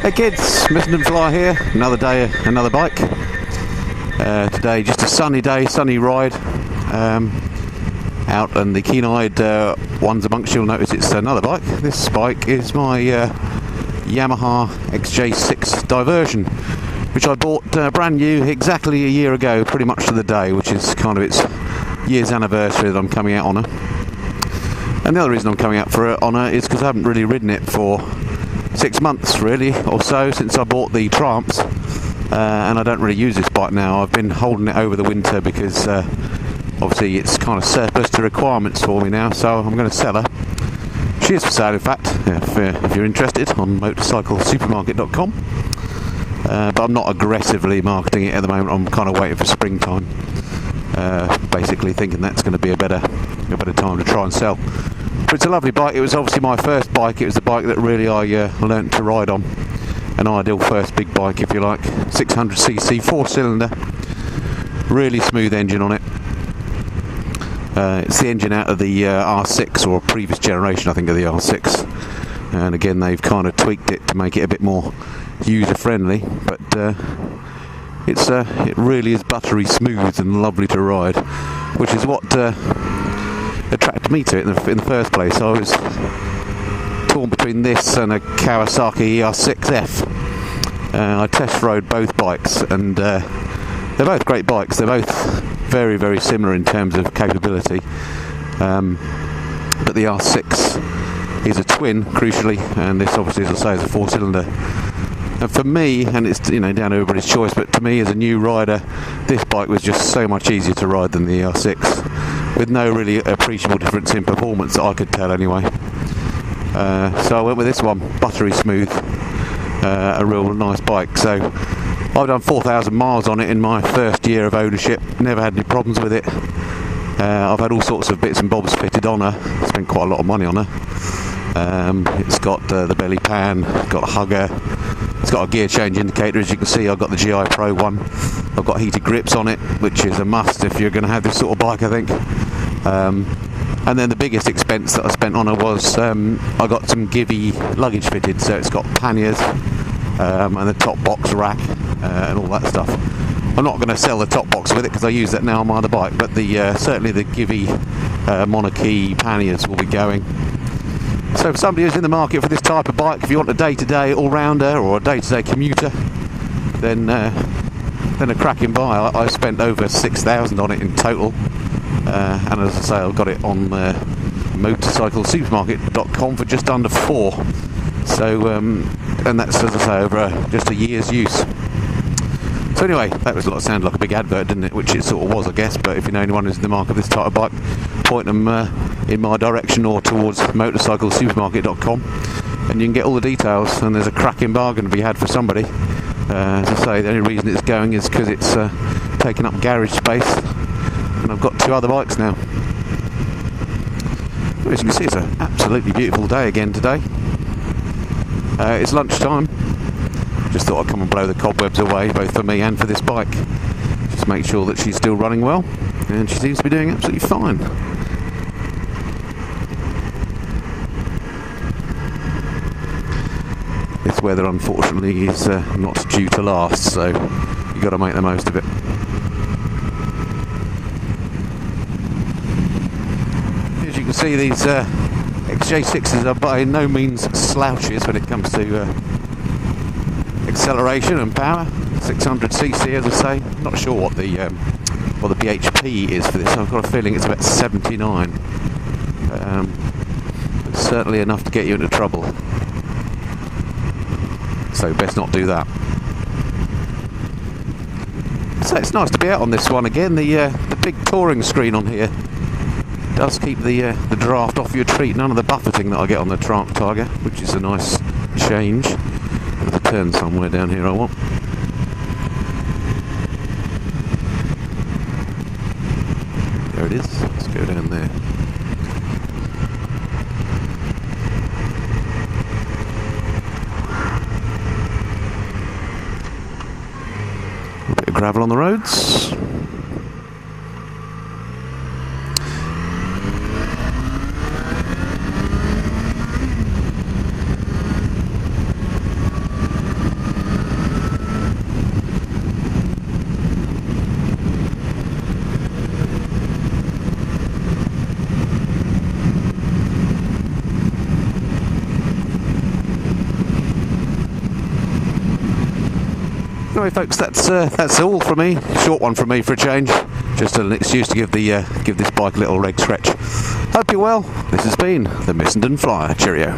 Hey kids, Mr. Fly here, another day, another bike. Today just a sunny day, sunny ride out, and the keen-eyed ones amongst you'll notice it's another bike. This bike is my Yamaha XJ6 Diversion, which I bought brand new exactly a year ago, pretty much to the day, which is kind of its year's anniversary that I'm coming out on her. And the other reason I'm coming out on her is because I haven't really ridden it for 6 months really or so since I bought the Tramps, and I don't really use this bike now. I've been holding it over the winter because obviously it's kind of surplus to requirements for me now, so I'm going to sell her. She is for sale, in fact, if you're interested, on motorcyclesupermarket.com, but I'm not aggressively marketing it at the moment. I'm kind of waiting for springtime, basically thinking that's going to be a better time to try and sell. But it's a lovely bike. It was obviously my first bike. It was the bike that really I learnt to ride on. An ideal first big bike, if you like. 600cc, 4-cylinder, really smooth engine on it. It's the engine out of the R6, or a previous generation I think of the R6, and again they've kind of tweaked it to make it a bit more user friendly, but it really is buttery smooth and lovely to ride, which is what attracted me to it in the first place. I was torn between this and a Kawasaki ER6F. I test rode both bikes, and they're both great bikes. They're both very, very similar in terms of capability, but the R6 is a twin, crucially, and this obviously, as I say, is a 4-cylinder. And for me, and it's down to everybody's choice, but to me as a new rider, this bike was just so much easier to ride than the R6, with no really appreciable difference in performance that I could tell anyway. So I went with this one, buttery smooth, a real nice bike. So I've done 4,000 miles on it in my first year of ownership, never had any problems with it. I've had all sorts of bits and bobs fitted on her, spent quite a lot of money on her. It's got the belly pan, got a hugger, it's got a gear change indicator, as you can see. I've got the GI Pro one. I've got heated grips on it, which is a must if you're going to have this sort of bike, I think. And then the biggest expense that I spent on her was I got some Givey luggage fitted, so it's got panniers and the top box rack and all that stuff. I'm not going to sell the top box with it because I use that now on my other bike, but certainly the Givey monarchy panniers will be going. So for somebody who's in the market for this type of bike, if you want a day-to-day all-rounder or a day-to-day commuter, then a cracking buy. I spent over 6,000 on it in total, and as I say, I've got it on motorcyclesupermarket.com for just under 4. So, and that's, as I say, over just a year's use. So anyway, that was sounded like a big advert, didn't it? Which it sort of was, I guess. But if you know anyone who's in the market for this type of bike, point them in my direction or towards motorcyclesupermarket.com, and you can get all the details. And there's a cracking bargain to be had for somebody. As I say, the only reason it's going is because it's taking up garage space, and I've got 2 other bikes now. As you can see, it's an absolutely beautiful day again today. It's lunchtime. Just thought I'd come and blow the cobwebs away, both for me and for this bike. Just make sure that she's still running well, and she seems to be doing absolutely fine. This weather, unfortunately, is not due to last, so you've got to make the most of it. As you can see, these XJ6s are by no means slouches when it comes to acceleration and power. 600cc, as I say. Not sure what the bhp is for this. I've got a feeling it's about 79. But certainly enough to get you into trouble. So best not do that. So it's nice to be out on this one again. The big touring screen on here does keep the draft off your treat. None of the buffeting that I get on the Tramp Tiger, which is a nice change. There's a turn somewhere down here I want. There it is. Let's go down there. A bit of gravel on the roads. Anyway, folks, that's all from me. Short one from me for a change. Just an excuse to give this bike a little leg stretch. Hope you're well. This has been the Missenden Flyer. Cheerio.